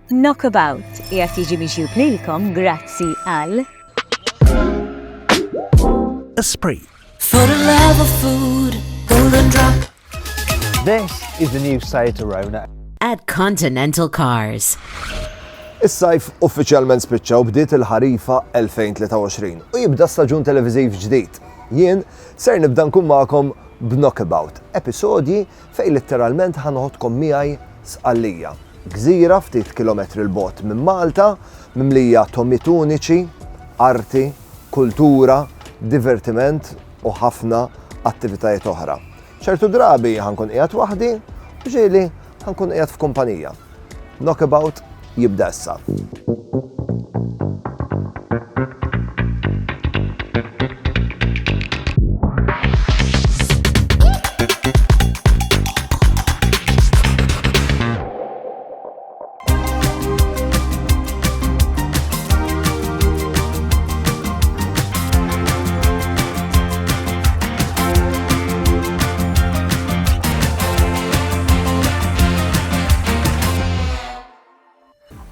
Knockabout qiegħed jiġi mixjub lilkom grazzi għal Esprit. For the love of food, golden drop. This is the new Seat Arona. At Continental Cars. Is-sajf uffiċjalment spiċċaw bdiet il-ħarifa 2023 u jibda staġun televiżiv ġdid. Jien ser nibda nkun magħkom b'Knockabout, episodji fejn letteralment ħanoħodkom miegħi sqallija. Gżira ftit kilometri l-bogħod minn Malta, mimlija tommiet uniċi, arti, kultura, divertiment u ħafna attivitajiet oħra. ċertu drabi ħankun qiegħed waħdi u ġieli ħankun qiegħed f'kumpanija. Knockabout jibda issa.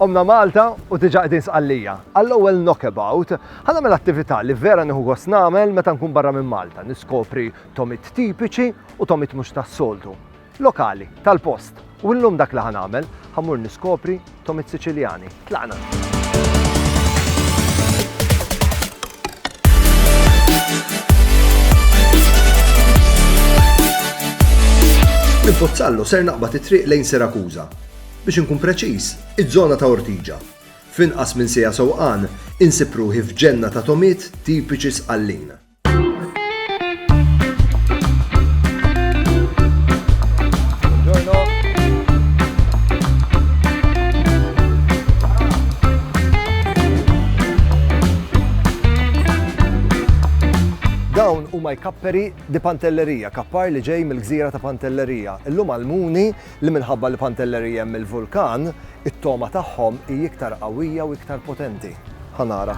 Omna Malta u diġà qegħdin sqallija. Għall-ewwel Knockabout ħanagħmel attività li vera nieħu gost nagħmel meta nkun barra minn Malta. Niskopri tomit tipiċi u tomit mhux tas-soltu. Lokali, tal-post. U llum dak li ħanagħmel ħammur niskopri tomit Siċiljani. Tlaqna. Minn Pozzallo ser naqbad it-triq lejn Sirakuża. Biex inkun preċiż, iż-żona ta' Ortiġa. F'inqas minn sija sewqan insib ruħi f'ġenna ta' tomiet tipiċi sqallin. Dawn huma jkapperi di Pantellerija, kappar li ġej mill-gżira ta' Pantellerija. Illum għalmuni li minħabba li Pantellerija hemm il-vulkan, it-toma tagħhom hi iktar qawwija u iktar potenti. Ħanara.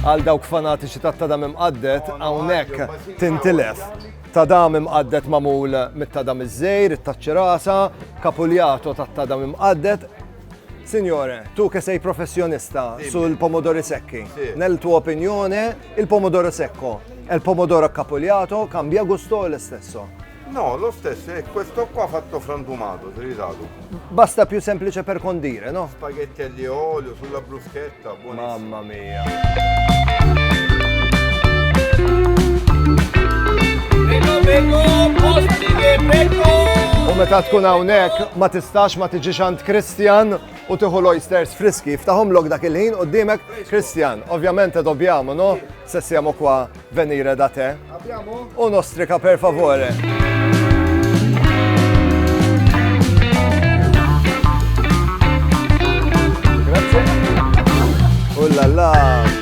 Għal dawk fanatiċi ta' tadam imqaddet hawnhekk tintilef. Tadam imqaddet magħmul mit-tadam iż-żejr, it-taċċirasa, kapuljato tat-tadam imqaddet. Signore, tu che sei professionista sul pomodoro secchi, nel tuo opinione il pomodoro secco e il pomodoro accapogliato cambia gusto o è lo stesso? No, lo stesso, è questo qua fatto frantumato, tritato. Basta più semplice per condire, no? Spaghetti agli olio, sulla bruschetta, buonissimo. Mamma mia. U meta tkun hawnhekk ma tistax ma tiġix għand Kristjan u tieħu l-oysters friski, ftaħhomlok dak il-ħin qudiemek Kristjan. Ovviamente dobbiamo, no? Se siamo qua venire da te. Abbiamo? Unostrika per favore. Grazie. Oh là là.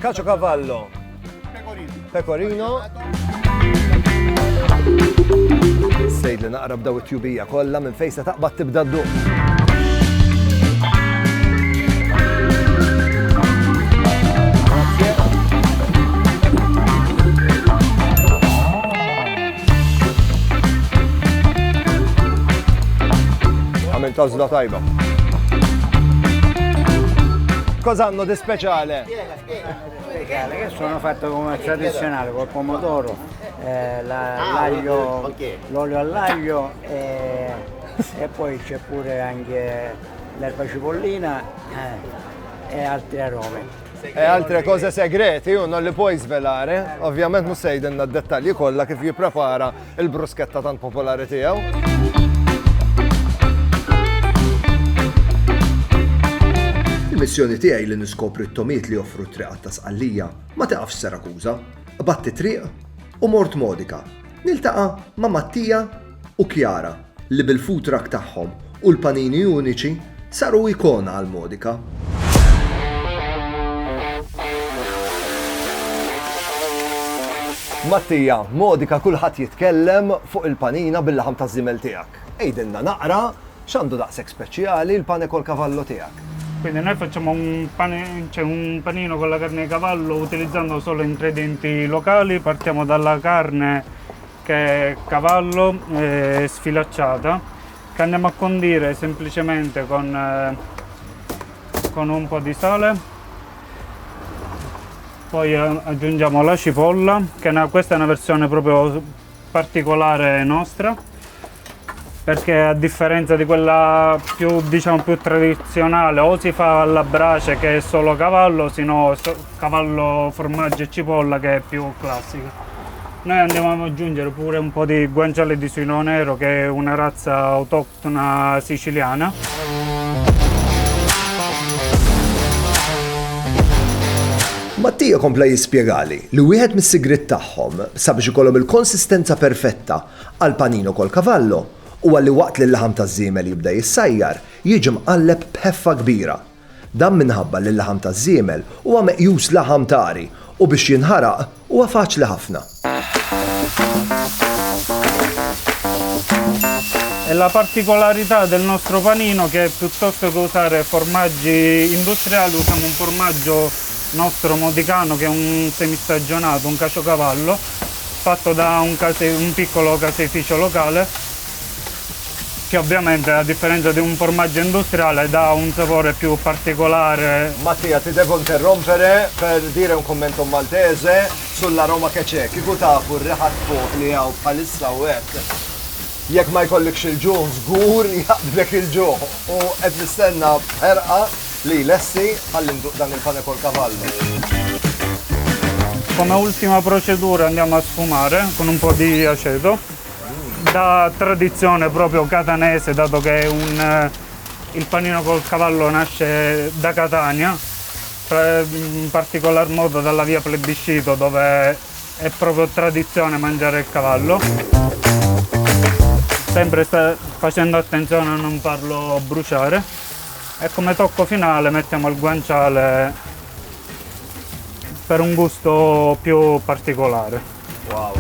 Caciocavallo. Pecorino. Sejd li naqrab daw it-tjubija kollha minn fejn se taqbad tibda dduq. Għamilt għażla tajba. Cosa hanno di speciale? Che sono fatto come tradizionale, col pomodoro, l'aglio, l'olio all'aglio e poi c'è pure anche l'erba cipollina e altri aromi. E altre cose segrete, io non le puoi svelare, ovviamente non sei denna dettalji kollha kif jipprepara il-bruschetta tant popolari tiegħu. Il-missjoni tiegħi li niskopri t-tomiet li joffru t-triqat ta' sqallija ma taqafx Sirakuża, batti triq u mort Modika. Niltaqa' ma' Mattija u Kjara li bil-food truck tagħhom u l-panini uniċi saru ikona għal Modika. Mattija, Modika kulħadd jitkellem fuq il-panina bil-laħam ta' żimel tiegħek. Ejdilna naqra x'għandu daqshekk speċjali l-pane kol kavallo tiegħek. Quindi noi facciamo un panino con la carne di cavallo utilizzando solo ingredienti locali. Partiamo dalla carne che è cavallo sfilacciata, che andiamo a condire semplicemente con un po' di sale. Poi aggiungiamo la cipolla, questa è una versione proprio particolare nostra, perché a differenza di quella più tradizionale, o si fa alla brace che è solo cavallo, sino cavallo, formaggio e cipolla che è più classica. Noi andiamo ad aggiungere pure un po' di guanciale di suino nero, che è una razza autoctona siciliana. Mattija kompla jispjegali li wieħed mis-sigriet tagħhom sabiex ikollhom il-konsistenza perfetta għal panino kol kavallo u għalli waqt li l-laħam taż-żiemel jibda jissajjar jiġi mqalleb b'ħeffa kbira. Dan minħabba li l-laħam taż-żiemel huwa meqjus laħam tari u biex jinħaraq huwa faċli ħafna. E la particolarità del nostro panino che piuttosto che usare formaggi industriali usiamo un formaggio nostro modicano, che è un semistagionato, un caciocavallo, fatto da un piccolo caseificio locale, che ovviamente a differenza di un formaggio industriale dà un sapore più particolare. Mattia, ti devo interrompere per dire un commento maltese sull'aroma che c'è. Kieku tafu r-riħat fuq li hawn bħalissa u hekk. Jekk ma jkollikx il-ġuħ żgur jaqblek il-ġuħ u qed nistenna b'ħerqa li lessi ħallinduq dan il-pane col cavallo. Come ultima procedura andiamo a sfumare con un po' di aceto. Da tradizione proprio catanese, dato che il panino col cavallo nasce da Catania, in particolar modo dalla via Plebiscito, dove è proprio tradizione mangiare il cavallo. Sempre facendo attenzione a non farlo bruciare. E come tocco finale mettiamo il guanciale per un gusto più particolare. Wow.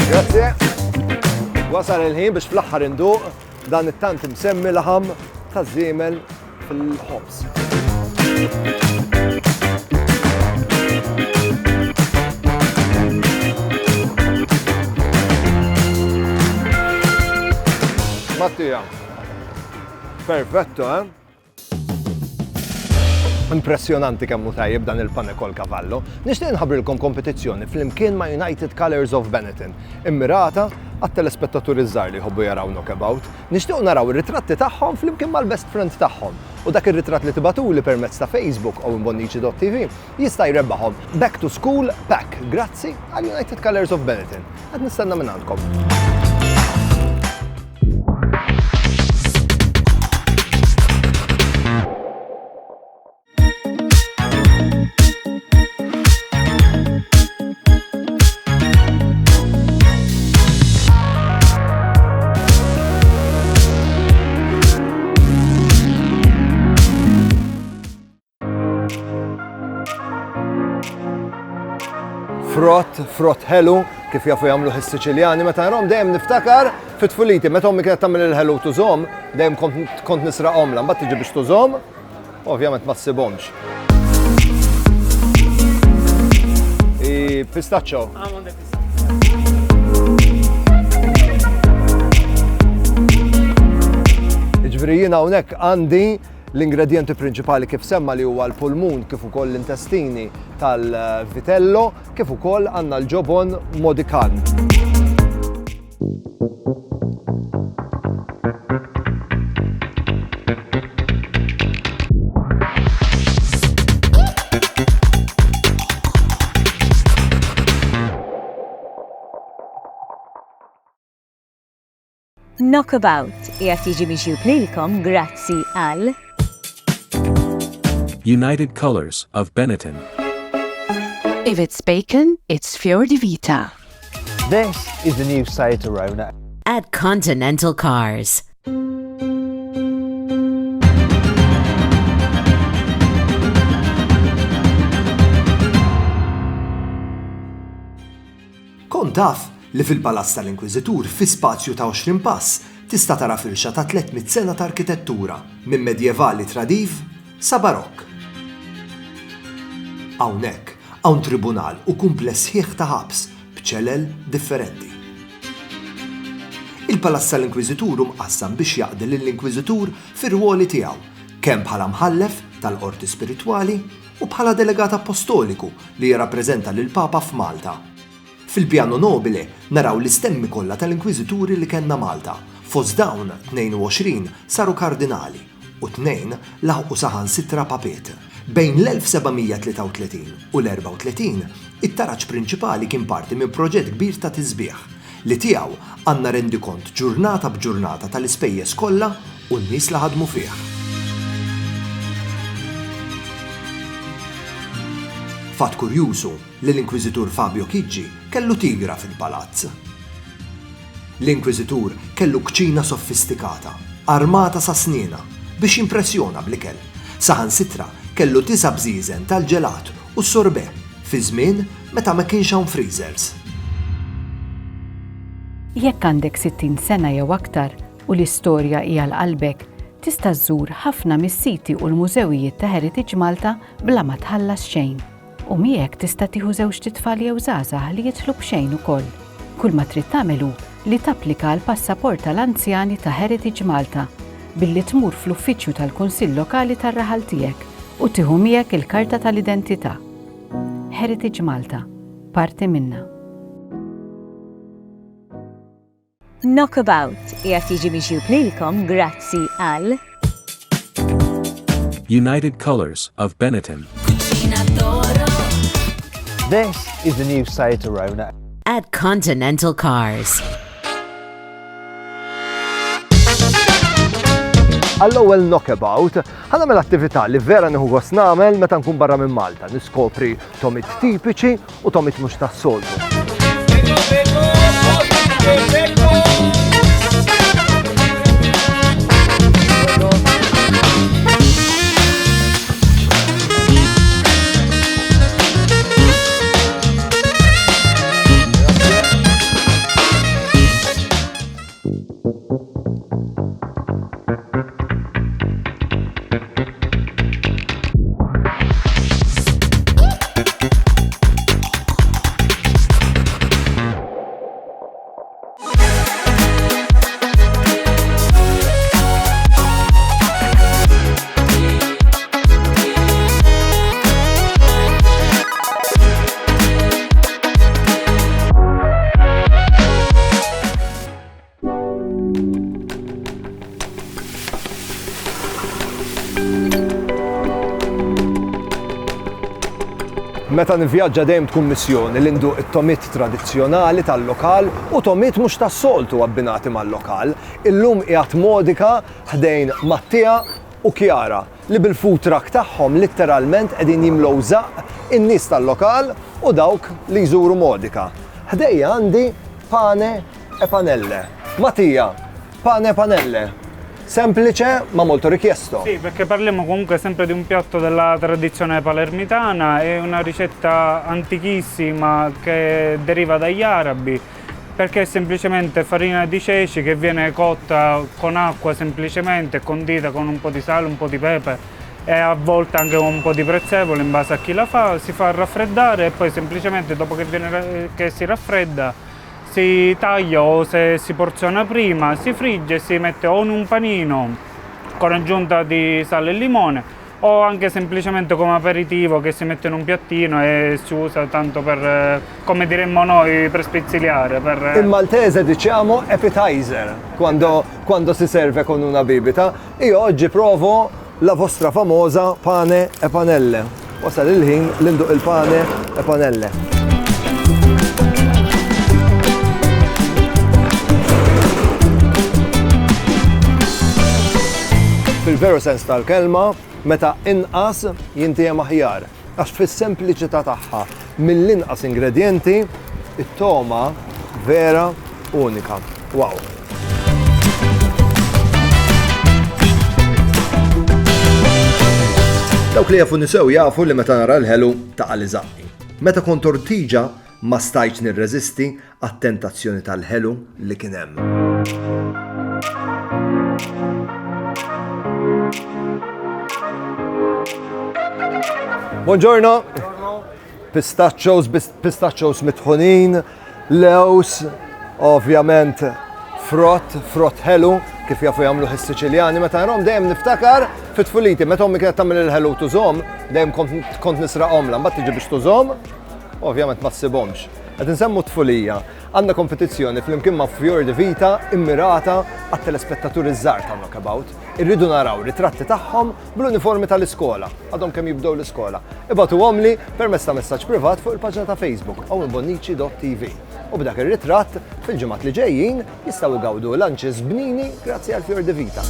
Grazie. Wasal il-ħin biex fl-aħħar induq dan it-tant imsemmi laħam taż-żiemel fil-ħobs. Mattia, perfetto, eh? Impressjonanti kemm hu tajjeb dan il-pane col cavallo. Nixtieq nħabbrilkom kompetizzjoni fl-imkien ma' United Colors of Benetton, immirata għat-telespettaturi żgħar li jħobbu jaraw Knockabout. Nixtieq naraw ir-ritratti tagħhom fl-imkien mal-best friend tagħhom. U dak ir-ritratt li tibatuli permezz ta' Facebook u mbonnici.tv jista' jrebbaħhom Back to School Pack grazzi għal United Colors of Benetton. Qed nistenna minn għandkom. Frott ħelu kif jafu jagħmluh is-Siċiljani meta nrom dejjem niftakar fit-tfuliti meta ommi kienet tagħmel il-ħelu tużhom dejjem kont nisraqhomla mbagħad tiġi biex tużhom ovvjament ma ssibhomx. Pistaccio. Ġifieri jiena hawnhekk għandi l-ingredienti prinċipali kif semma li huwa l-pulmun kif ukoll l-intestini tal-vitello kif ukoll għandna l-ġobon modikan. Knockabout qiegħed jiġi mixjub lilkom grazzi għal United Colors of Benetton. If it's bacon, it's Fior di Vita. This is the new Seat Arona. At Continental Cars. Kont taf li fil-Palazz tal-Inkwiżitur fi spazju ta' 20 pass tista' tara firxa ta' 300 sena ta' arkitettura minn medjevali tradiv sa barokk. Hawnhekk hawn tribunal u kumpless ħieħ ta' ħabs b'ċelel differenti. Il-Palazz tal-Inkwiżitur mqassam biex jaqdi lill-Inkwiżitur fir-ruoli tiegħu kemm bħala mħallef tal-qorti spiritwali u bħala delegat apostoliku li jirrappreżenta lil Papa f'Malta. Fil-pjano nobile naraw l-istemmi kollha tal-Inkwiżituri li kellna Malta. Fost dawn 22 saru kardinali u 2 laħqu saħansitra papiet. Bejn l-1733 u l-34 it-taraġġ prinċipali kien parti minn proġett kbir ta' tisbieħ li tiegħu għandna rendikont ġurnata b'ġurnata tal-ispejjeż kollha u n-nies li ħadmu fih. Fatt kurjużu li l-Inkwiżitur Fabio Chigi kellu tigra fil-palazz. L-Inkwiżitur kellu kċina sofistikata, armata sa' sniena biex impressjona bl-ikel. Saħansitra kellu 9 bżieżen tal-ġelat u s-sorbet fi żmien meta ma kienx hawn freezers. Jekk għandek 60 sena jew aktar u l-istorja hija l-qalbek, tista' żżur ħafna mis-siti u l-mużewijiet ta' Heritage Malta bla ma tħallas xejn. U miegħek tista' tieħu żewġ titfal jew żgħażagħ li jidħlu b'xejn ukoll. Kull ma trid tagħmel hu li tapplika l-passaport tal-anzjani ta' Heritage Malta billi tmur fl-uffiċċju tal-Kunsill Lokali tar-raħal tiegħek u tieħu miegħek il-karta tal-identità. Heritage Malta, parti minnha. Knockabout qiegħed jiġi mixjub lilkom grazzi għal United Colors of Benetton. This is the new Seat Arona. At Continental Cars. Għall-ewwel knockabout, ħanamel attività li vera nieħu gost nagħmel meta nkun barra minn Malta, niskopri tomit tipiċi u tomit mhux tas-soltu. Meta nivvjaġġa dejjem tkun missjoni li nduq it-tomit tradizzjonali tal-lokal u tomit mhux tas-soltu abbinati mal-lokal. Illum qiegħed modika ħdejn Mattija u Kjara li bil-food truck tagħhom litteralment qegħdin jimlew żaq in-nies tal-lokal u dawk li jżuru modika. Ħdejja għandi pane e panelle. Mattija, pane e panelle. Semplice ma molto richiesto. Sì, perché parliamo comunque sempre di un piatto della tradizione palermitana, è una ricetta antichissima che deriva dagli arabi, perché è semplicemente farina di ceci che viene cotta con acqua semplicemente, condita con un po' di sale, un po' di pepe e a volte anche un po' di prezzemolo in base a chi la fa, si fa raffreddare e poi semplicemente dopo che si raffredda si taglia o se si porziona prima, si frigge e si mette o in un panino con aggiunta di sale e limone o anche semplicemente come aperitivo che si mette in un piattino e si usa tanto per, come diremmo noi, per spizziliare. In maltese diciamo appetizer quando si serve con una bibita. Io oggi provo la vostra famosa pane e panelle. Wasal il-ħin li nduq il-pane e panelle. Fil-veru sens tal-kelma, meta inqas jintijem aħjar. Għax fis-sempliċità tagħha mill-inqas ingredienti, it-toma vera unika. Wow! Dawk li jafu nisew jafu li meta nara l-ħelu ta' li zaqqi. Meta kont ortiġa ma stajtx nirreżisti għat-tentazzjoni tal-ħelu li kien hemm. Buongiorno. Pistachos mitħunin, lews, ovvjament frott ħelu, kif jafu jagħmlu is-Siċiljani, meta nrom dejjem niftakar fit-tfuliti, meta ommi kienet tagħmel il-ħelu tużhom, dejjem kont nisraqhomla, mbagħad tiġi biex tużhom, ovvjament ma ssibhomx. Qed insemmu tfulija, għandna kompetizzjoni flimkien ma' Fior de Vita immirata għat-telespettaturi żgħar ta' Knockabout. Irridu naraw ritratti tagħhom bl-uniformi tal-iskola, għadhom kemm jibdew l-iskola. Ibatu għomli permezz ta' messaġġ privat fuq il-paġna ta' Facebook owenbonnici.tv. U b'dak ir-ritratt fil-ġimgħat li ġejjin jistgħu jgawdu lunches bnini grazzi għal Fior de Vita.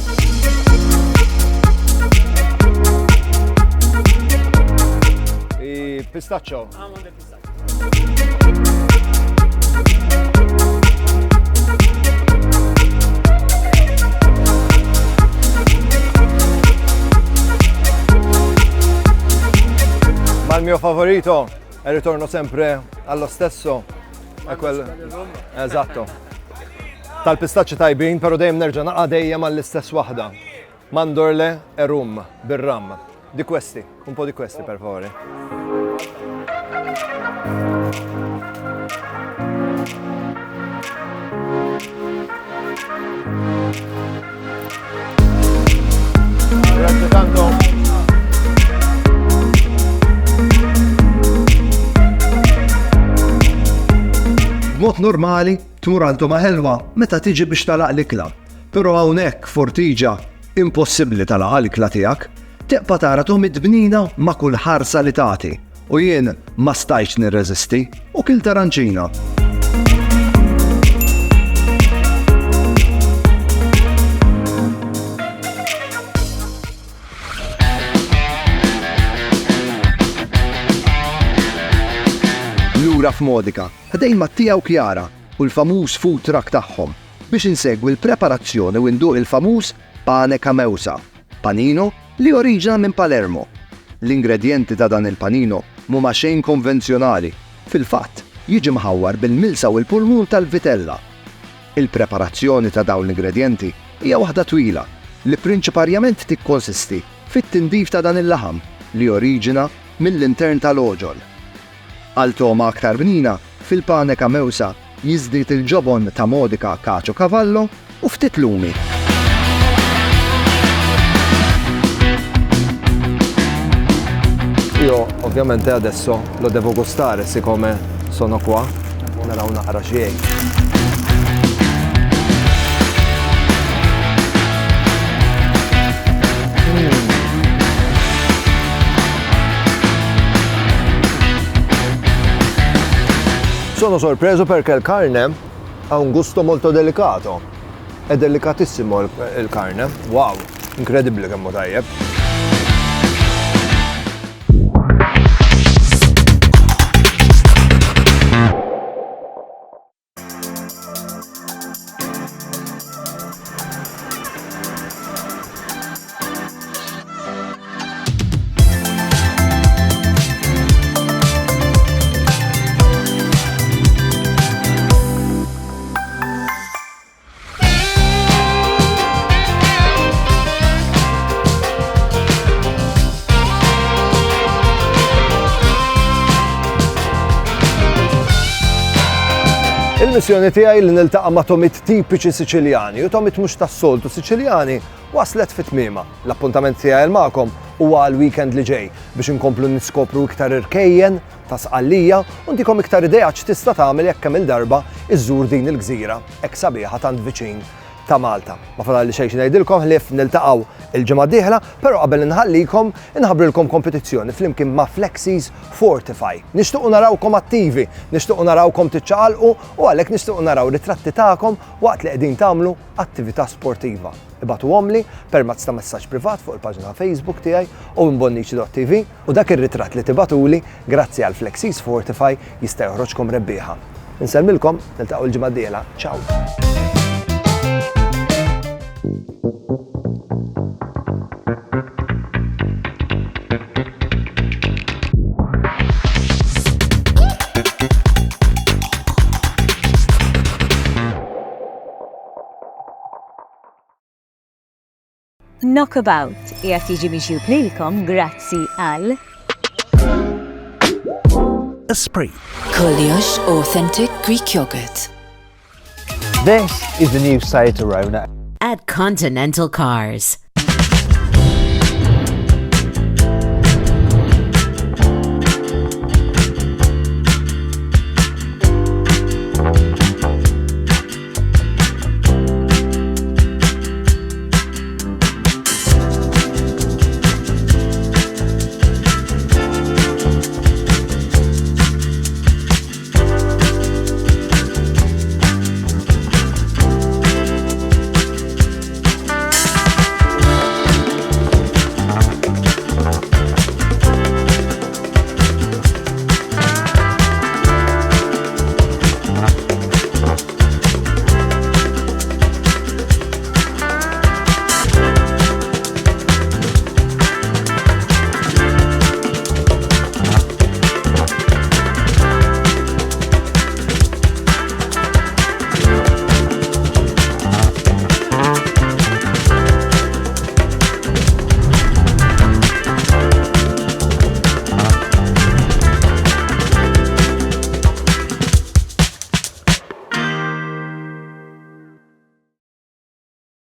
Pistaccio. Ma il mio favorito è il ritorno sempre allo stesso. È quello. Esatto. Tal-pistacci tajbin, però dejjem nerġa' naqa' dejjem mal-istess waħda. Mandorle e rum, bir-ram. Di questi, un po' di questi per favore. Grazie tanto. B'mod normali, tmur għandhom ħelwa meta tiġi biex talaq l-ikla. Però hawnhekk fortiġa impossibbli talaq l-ikla tiegħek. Teqpa tara tom id-bnina ma' kull ħarsa li tagħti u jien ma stajtx nirreżisti u kil taranċina. Lura f'Modica, ħdejn Mattija u Kjara u l-famuż food truck tagħhom biex insegwi l-preparazzjoni u nduq il-famuż pane cameusa, panino li oriġina minn Palermo. L-ingredjenti ta' dan il-panino mhuma xejn konvenzjonali. Fil-fatt, jiġi mħawwar bil-milsa u l-pulmun tal-vitella. Il-preparazzjoni ta' dawn l-ingredjenti hija waħda twila li prinċiparjament tikkonsisti fit-tindif ta' dan il-laħam li oriġina mill-intern tal-oġol. Għal toma aktar bnina, fil-pane cameusa jiżdied il-ġobon ta' Modica cacio cavallo u ftit lumi. Io ovviamente adesso lo devo gustare siccome sono qua, naraw naqra xejn. Sono sorpreso perché il carne ha un gusto molto delicato. È delicatissimo il carne. Wow, incredibile che tajjeb. Il-missjoni tiegħi li niltaqa' ma' tomit tipiċi Siċiljani u tomit mhux tas-soltu Siċiljani waslet fit-tmiema. L-appuntament tiegħi magħkom huwa l-weekend li ġej biex inkomplu niskopru iktar irkejjen ta' sqallija u ntikom iktar idea x'tista' tagħmel jekk kemm il-darba iżżur din il-gżira hekk sabiħa tant viċin ta' Malta. Ma fadal li xejn ngħidilkom ħlief niltaqgħu il-ġimgħa d-dieħla, però qabel inħallikom inħabbrilkom kompetizzjoni flimkien ma' Flexies Fortify. Nixtiequ narawkom attivi, nixtiequ narawkom tiċċaqalqu u għalhekk nixtiequ naraw ritratti tagħkom waqt li qegħdin tagħmlu attività sportiva. Ibatu għomli permezz ta' messaġġ privat fuq il-paġna Facebook tiegħi owenbonnici.tv u dak ir-ritratt li tibatuli grazzi għal Flexies Fortify jista' joħroġkom rebbieħa. Insellmilkom niltaqgħu l-ġimgħa d-dieħla. Ciao. Knockabout qiegħed jiġi mixjub lilkom grazzi għal Esprit. Koliosh Authentic Greek Yogurt. This is the new Citroën At Continental Cars.